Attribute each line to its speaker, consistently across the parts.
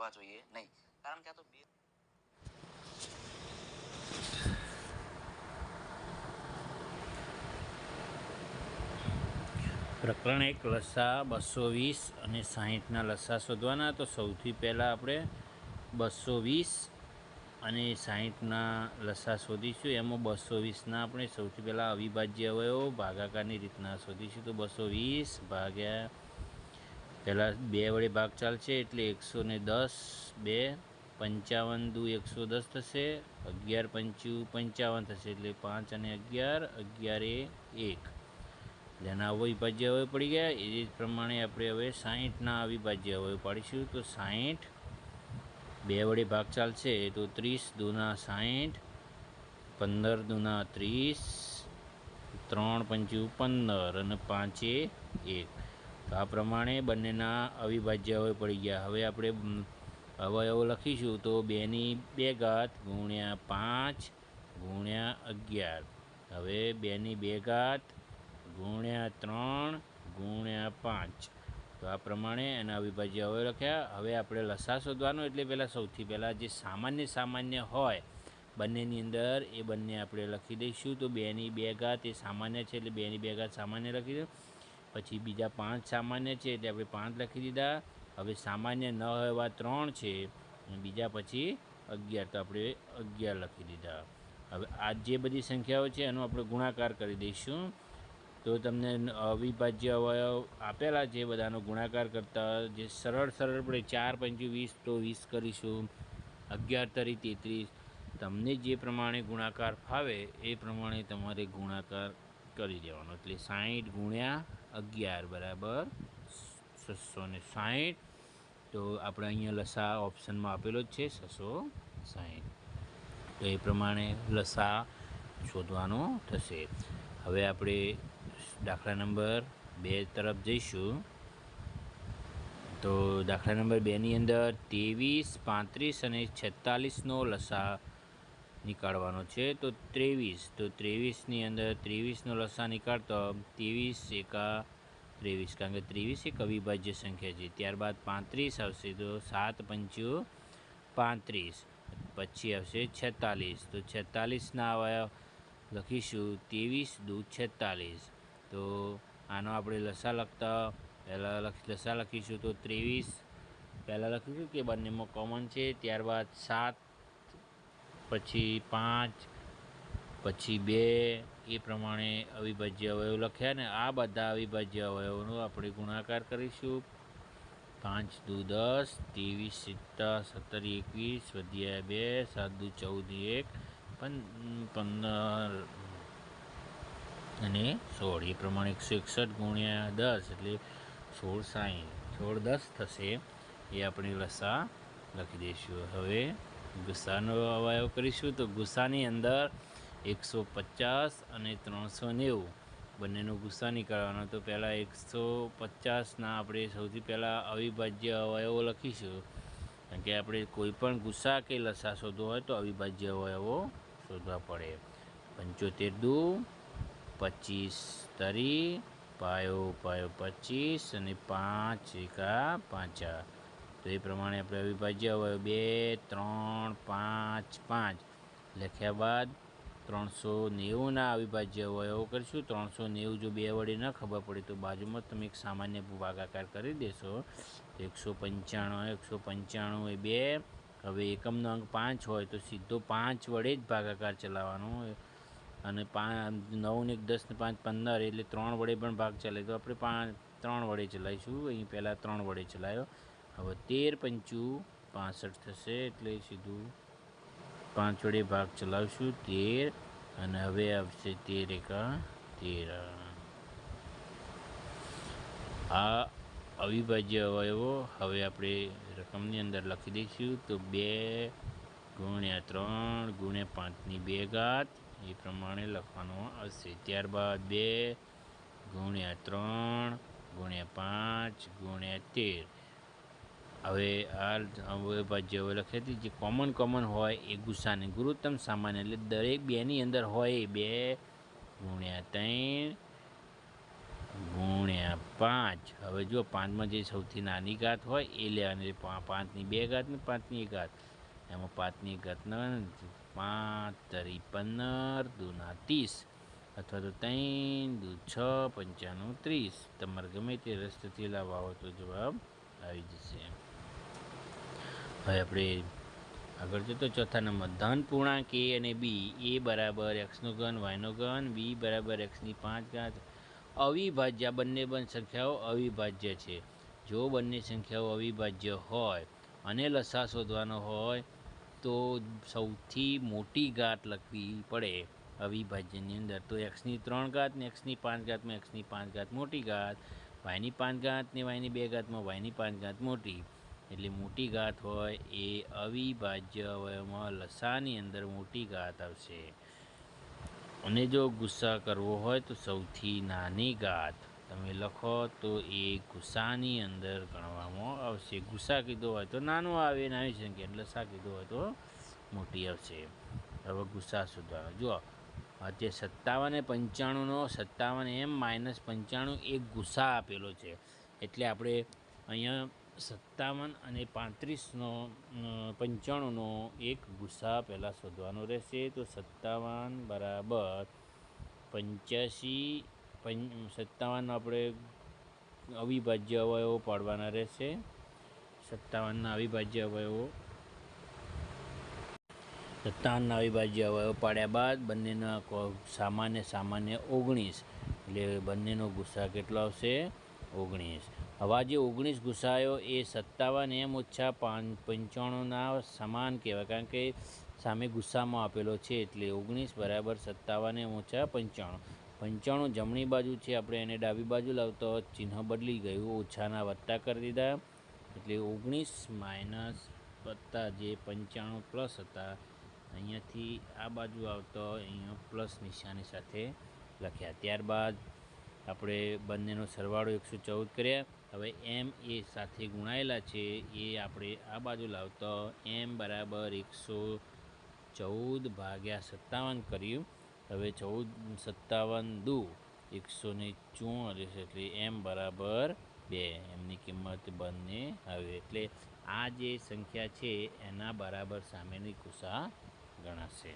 Speaker 1: કરવા જોઈએ નહીં, કારણ કે આ તો
Speaker 2: પ્રકરણ 1 લસા 220 અને 60ના લસા શોધવાના। તો સૌથી પહેલાં આપણે 220 અને 60ના લસા શોધીશું। એમાં 220ના આપણે સૌથી પહેલાં અવિભાજ્ય અવયવો ભાગાકારની રીતના શોધીશું। તો 220 ભાગ્યા પહેલાં 2 વડે ભાગ ચાલશે એટલે 110, 2 55 દુ 110 થશે, 11 પંચું 55 થશે એટલે 5 અને 11, 11 એ 1 એટલે એના અવિભાજ્ય અવયવ પડી ગયા। એ જ પ્રમાણે આપણે હવે 60ના અવિભાજ્ય અવયવ પાડીશું। તો 60 2 વડે ભાગ ચાલશે તો 30 દુના 60, 15 દુના 30, 3 પંચું 15 અને 5 એ 1। તો આ પ્રમાણે બંનેના અવિભાજ્ય અવયવ પડી ગયા। હવે આપણે અવયવો લખીશું તો 2ની 2 ઘાત ગુણ્યા 5 ગુણ્યા 11। હવે 2ની 2 ઘાત ગુણ્યા 3 ગુણ્યા 5। તો આ પ્રમાણે એના અવિભાજ્ય અવયવ લખ્યા। હવે આપણે લસા શોધવાનો એટલે પહેલાં સૌથી પહેલાં જે સામાન્ય હોય બંનેની અંદર એ બંને આપણે લખી દઈશું। તો 2ની 2 ઘાત એ સામાન્ય છે એટલે 2ની 2 ઘાત સામાન્ય લખી દો। પછી બીજા 5 સામાન્ય છે એટલે આપણે 5 લખી દીધા। હવે સામાન્ય ન હોય એવા 3 છે અને બીજા પછી 11 તો આપણે 11 લખી દીધા। હવે આ જે બધી સંખ્યાઓ છે એનો આપણે ગુણાકાર કરી દઈશું। તો તમને અવિભાજ્ય અવયવ આપેલા છે બધાનો ગુણાકાર કરતાં જે સરળ પડે 4 પંચું 20 તો 20 કરીશું, 11 તરી 33। તમને જે પ્રમાણે ગુણાકાર ફાવે એ પ્રમાણે તમારે ગુણાકાર કરી દેવાનો। એટલે 60 ગુણ્યા 11 બરાબર 660। તો આપણે અહીંયા લસા ઓપ્શનમાં આપેલો જ છે 660। તો એ પ્રમાણે લસા શોધવાનો થશે। હવે આપણે દાખલા નંબર 2 તરફ જઈશું। તો દાખલા નંબર 2ની અંદર 23, 35 અને 46નો લસા નીકાળવાનો છે। તો 23, તો 23ની અંદર 23નો લસા નીકાળતો 23 એકા 23, કારણ કે 23 એક અવિભાજ્ય સંખ્યા છે। ત્યારબાદ 35 આવશે તો 7 પંચું 35, પછી આવશે 46। તો 46ના અવયવ લખીશું 23 દુ 46। તો આનો આપણે લસા લખતા પહેલાં લસા લખીશું તો 23 પહેલાં લખીશું કે બંનેમાં કોમન છે, ત્યારબાદ 7, પછી 5, પછી 2 એ પ્રમાણે અવિભાજ્ય અવયવ લખ્યા ને આ બધા અવિભાજ્ય અવયવોનો આપણે ગુણાકાર કરીશું। 5 દુ 10, 23 17 21 વધ્યા 2, 7 દુ 14, 1 15 અને 16 એ પ્રમાણે 161 ગુણ્યા 10 એટલે 1660, 1610 થશે। એ આપણે લસા લખી દઈશું। હવે ગુસાનો અવયવ કરીશું। તો ગુસાની અંદર 150 અને 390 બંનેનો ગુસ્સા નીકાળવાનો। તો પહેલાં 150ના આપણે સૌથી પહેલાં અવિભાજ્ય અવયવો લખીશું, કારણ કે આપણે કોઈ પણ ગુસ્સા કે લસા શોધવો હોય તો અવિભાજ્ય અવયવો શોધવા પડે। 75 દુ 25 તરી, પાયો 25 અને 5 એકા 5। તો એ પ્રમાણે આપણે અવિભાજ્ય અવયવ 2, 3, 5, 5 લખ્યા બાદ 390ના અવિભાજ્ય અવયવો કરીશું। 390 જો 2 વડે ન ખબર પડે તો બાજુમાં તમે એક સામાન્ય ભાગાકાર કરી દેશો। 195, 195 એ 2। હવે એકમનો અંક 5 હોય તો સીધો 5 વડે જ ભાગાકાર ચલાવવાનો અને 9 ને 1 10 ને 5 15 એટલે 3 વડે પણ ભાગ ચાલે તો આપણે 3 વડે ચલાવીશું। અહીં પહેલાં 3 વડે ચલાવ્યો। હવે 13 પંચું 65 થશે એટલે સીધું 5 વડે ભાગ ચલાવશું 13 અને હવે આવશે 13 એકા 13। આ અવિભાજ્ય અવયવો હવે આપણે રકમની અંદર લખી દઈશું। તો 2 ગુણ્યા 3 ગુણ્યા 5ની 2 ઘાત એ પ્રમાણે લખવાનું આવશે। ત્યારબાદ 2 ગુણ્યા 3 ગુણ્યા 5 ગુણ્યા 13। હવે આ અવિભાજ્ય અવયવ લખ્યા હતી જે કોમન હોય એ ગુસ્સાને ગુરુત્તમ સામાન્ય એટલે દરેક 2ની અંદર હોય 2 ગુણ્યા 3 ગુણ્યા 5. હવે જો 5માં જે સૌથી નાની ઘાત હોય એ લેવાની, 5ની 2 ઘાત ને 5ની 1 ઘાત. એમાં 5ની 1 ઘાત 5 તરી 15 દુના 30, અથવા તો 3 દુ 6 પંચાણું 30. તમારે ગમે તે રસ્તેથી લાવવા હોય તો જવાબ આવી જશે. હવે આપણે આગળ જતો ચોથા નંબર, ધન પૂર્ણાંક a અને b, a બરાબર એક્સનો ઘન વાયનો ઘન, b બરાબર એક્સની 5 ઘાત અવિભાજ્ય. બંને સંખ્યાઓ અવિભાજ્ય છે. જો બંને સંખ્યાઓ અવિભાજ્ય હોય અને લસા શોધવાનો હોય તો સૌથી મોટી ઘાત લખવી પડે અવિભાજ્યની અંદર. તો એક્સની 3 ઘાત ને એક્સની 5 ઘાતમાં એક્સની 5 ઘાત મોટી ઘાત, વાયની 5 ઘાત ને વાયની 2 ઘાતમાં વાયની 5 ઘાત મોટી. એટલે મોટી ઘાત હોય એ અવિભાજ્ય અવયવમાં લસાની અંદર મોટી ઘાત આવશે. અને જો ગુસ્સા કરવો હોય તો સૌથી નાની ઘાત તમે લખો તો એ ગુસ્સાની અંદર ગણવામાં આવશે. ગુસ્સા કીધો હોય તો નાનો આવે નાની સંખ્યા, એટલે લસા કીધો હોય તો મોટી આવશે. હવે ગુસ્સા શોધવાનો જુઓ, અત્યારે 57 અને 95નો 57 માઇનસ 95 એક ગુસ્સા આપેલો છે. એટલે આપણે અહીંયા 57 અને 35નો 95નો એક ગુસ્સા પહેલાં શોધવાનો રહેશે. તો 57 બરાબર 85, 57 આપણે અવિભાજ્ય અવયવો પાડવાના રહેશે. 57ના અવિભાજ્ય અવયવો પાડ્યા બાદ બંનેના સામાન્ય 19, એટલે બંનેનો ગુસ્સા કેટલો આવશે? 19. હવે આ જે 19 ગુસ્સાઓ એ 57 ઓછા 95ના સમાન કહેવાય, કારણ કે સામે ગુસ્સામાં આપેલો છે. એટલે 19 બરાબર 57 ઓછા 95. 95 જમણી બાજુ છે, આપણે એને ડાબી બાજુ લાવતો ચિહ્ન બદલી ગયું, ઓછાના વત્તા કરી દીધા. એટલે 19 માઇનસ વત્તા જે 95 પ્લસ હતા, અહીંયાથી આ બાજુ આવતો અહીંયા પ્લસ નિશાની સાથે લખ્યા. ત્યારબાદ આપણે બંનેનો સરવાળો 114 કર્યા. હવે એમ એ સાથે ગુણાયેલા છે એ આપણે આ બાજુ લાવતો એમ બરાબર 114 ભાગ્યા 57 કર્યું. હવે 57 દુ 144, એટલે એમ બરાબર 2. એમની કિંમત બંને આવે. એટલે આ જે સંખ્યા છે એના બરાબર સામેની ગુસ્સા ગણાશે.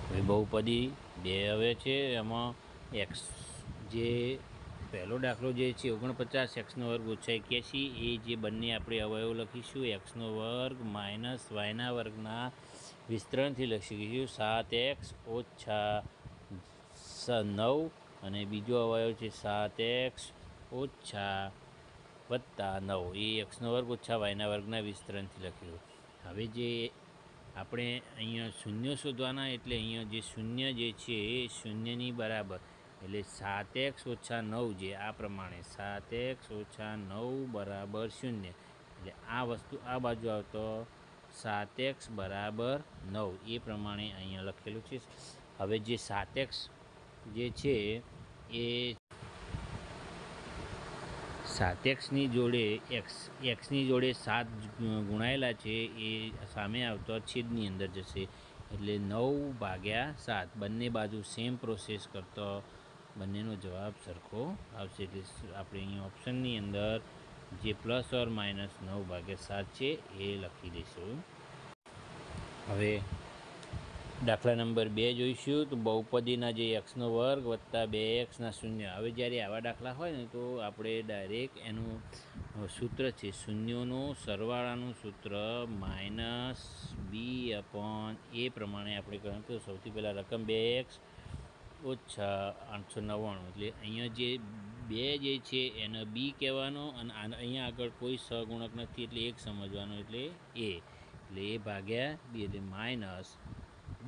Speaker 2: હવે બહુપદી 2 આવે છે. એમાં એક્સ જે પહેલો દાખલો જે છે 49 એક્સનો વર્ગ ઓછા 81, એ જે બંને આપણે અવયવ લખીશું એક્સનો વર્ગ માઇનસ વાયના વર્ગના વિસ્તરણથી લખી શકીશું 7x ઓછા 9, અને બીજો અવયવ છે 7x ઓછા વત્તા 9, એ એક્સનો વર્ગ ઓછા વાયના વર્ગના વિસ્તરણથી લખ્યું. હવે જે આપણે અહીંયા શૂન્ય શોધવાના, એટલે અહીંયા જે શૂન્ય જે છે એ શૂન્યની બરાબર, એટલે 7x ઓછા 9 જે આ પ્રમાણે 7x ઓછા 9 બરાબર 0. એટલે આ વસ્તુ આ બાજુ આવતો 7x બરાબર 9, એ પ્રમાણે અહીંયા લખેલું છે. હવે જે 7x જે છે એ 7xની જોડે એક્સની જોડે 7 ગુણાયેલા છે એ સામે આવતો છેદની અંદર જશે. એટલે 9 ભાગ્યા 7, બંને બાજુ સેમ પ્રોસેસ કરતો બંનેનો જવાબ સરખો આવશે. એટલે આપણે અહીંયા ઓપ્શનની અંદર જે પ્લસ ઓર માઇનસ 9 ભાગ્યા 7 છે એ લખી દઈશું. હવે દાખલા નંબર 2 જોઈશું. તો બહુપદીના જે એક્સનો વર્ગ વત્તા 2xના શૂન્ય. હવે જ્યારે આવા દાખલા હોય ને તો આપણે ડાયરેક્ટ એનું સૂત્ર છે શૂન્યોનું સરવાળાનું સૂત્ર માઇનસ બી અપોન એ પ્રમાણે આપણે કરીએ. તો સૌથી પહેલાં રકમ 2x ઓછા 899, એટલે અહીંયા જે 2 જે છે એને બી કહેવાનો, અને અહીંયા આગળ કોઈ સહગુણક નથી એટલે 1 સમજવાનો, એટલે એ ભાગ્યા બી, એટલે માઇનસ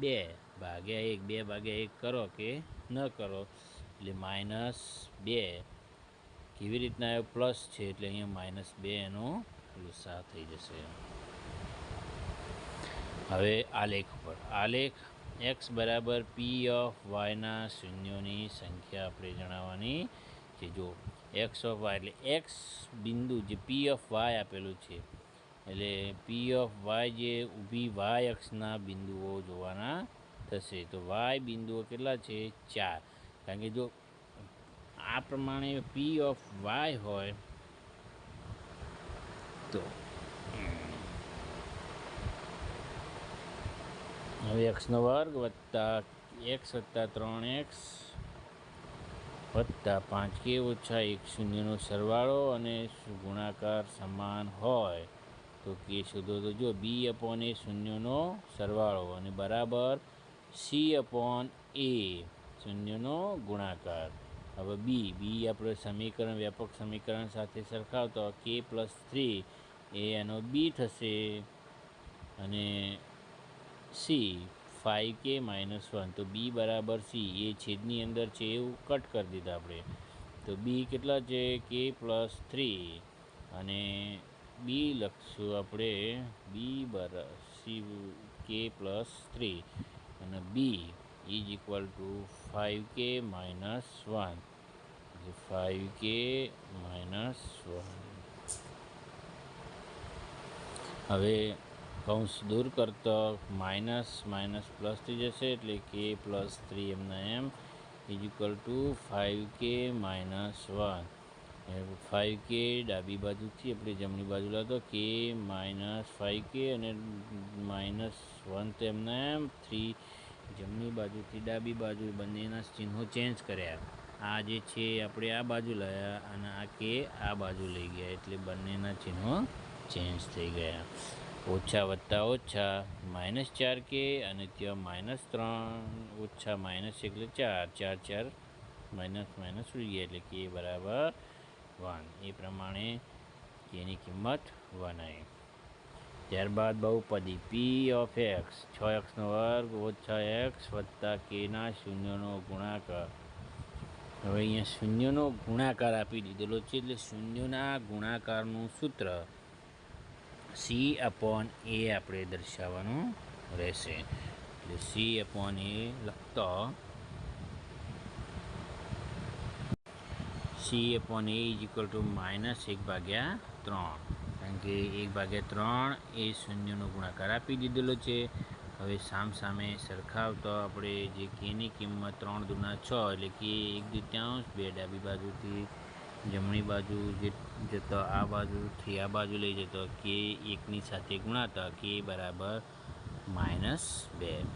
Speaker 2: 2 ભાગ્યા 1. 2 ભાગ્યા 1 કરો કે ન કરો, એટલે માઇનસ 2. કેવી રીતના પ્લસ છે એટલે અહીંયા માઇનસ 2 એનો ગુસ્સા થઈ જશે. હવે આલેખ પર આલેખ એક્સ બરાબર પી ઓફ વાયના શૂન્યોની સંખ્યા આપણે જણાવવાની છે. જો એક્સ ઓફ વાય એટલે એક્સ બિંદુ જે પી ઓફ વાય આપેલું છે, એટલે પી ઓફ વાય જે ઊભી વાય અક્ષના બિંદુઓ જોવાના થશે. તો વાય બિંદુઓ કેટલા છે? 4. કારણ કે જો આ પ્રમાણે પી ઓફ વાય હોય તો હવે એક્સનો વર્ગ વત્તા એક્સ વત્તા 3x વત્તા 5k ઓછા 1 શૂન્યનો સરવાળો અને ગુણાકાર સમાન હોય તો કે શોધો. તો જો બી અપોન એ શૂન્યનો સરવાળો અને બરાબર સી અપોન એ શૂન્યનો ગુણાકાર. હવે બી આપણે સમીકરણ વ્યાપક સમીકરણ સાથે સરખાવતો k+3 એ એનો બી થશે અને સી 5k -1 તો બી બરાબર સી એ છેદની અંદર છે એવું કટ કરી દીધા આપણે. તો બી કેટલા છે k+3 અને બી લખશું આપણે બી સી k+3 અને B is equal to 5k -1 5k -1. હવે કૌંસ દૂર કરતો માઇનસ માઇનસ પ્લસ થઈ જશે એટલે k+3 M is equal to 5k -1. 5k ડાબી બાજુથી આપણે જમણી બાજુ લાવતો k -5k અને -1 તો એમ 3 જમણી બાજુથી ડાબી બાજુ બંનેના ચિહ્નો ચેન્જ કર્યા. આ જે છે આપણે આ બાજુ લાવ્યા અને આ કે આ બાજુ લઈ ગયા એટલે બંનેના ચિહ્નો ચેન્જ થઈ ગયા. ઓછા વત્તા ઓછા -4k અને ત્યાં -3 ઓછા માઇનસ એટલે 4 4 માઇનસ માઇનસ ઉડી ગયા એટલે કે બરાબર 1. એ પ્રમાણે કેની કિંમત 1 આવી. ત્યારબાદ બહુપદી પી ઓફ એક્સ 6x² - x વત્તા કેના શૂન્યનો ગુણાકાર. હવે અહીંયા શૂન્યનો ગુણાકાર આપી દીધેલો છે એટલે શૂન્યના ગુણાકારનું સૂત્ર સી અપોન એ આપણે દર્શાવવાનું રહેશે. એટલે સી અપોન એ લખતો C upon A is equal to -1/3 કારણ કે 1/3 એ શૂન્યનો ગુણાકાર આપી દીધેલો છે. હવે સામે સરખાવતો આપણે જે કેની કિંમત 3 દુના 6 એટલે કે 1/2 2 ડાબી બાજુથી જમણી બાજુ જે જતો આ બાજુથી આ બાજુ લઈ જતો કે 1ની સાથે ગુણાતા કે બરાબર -2.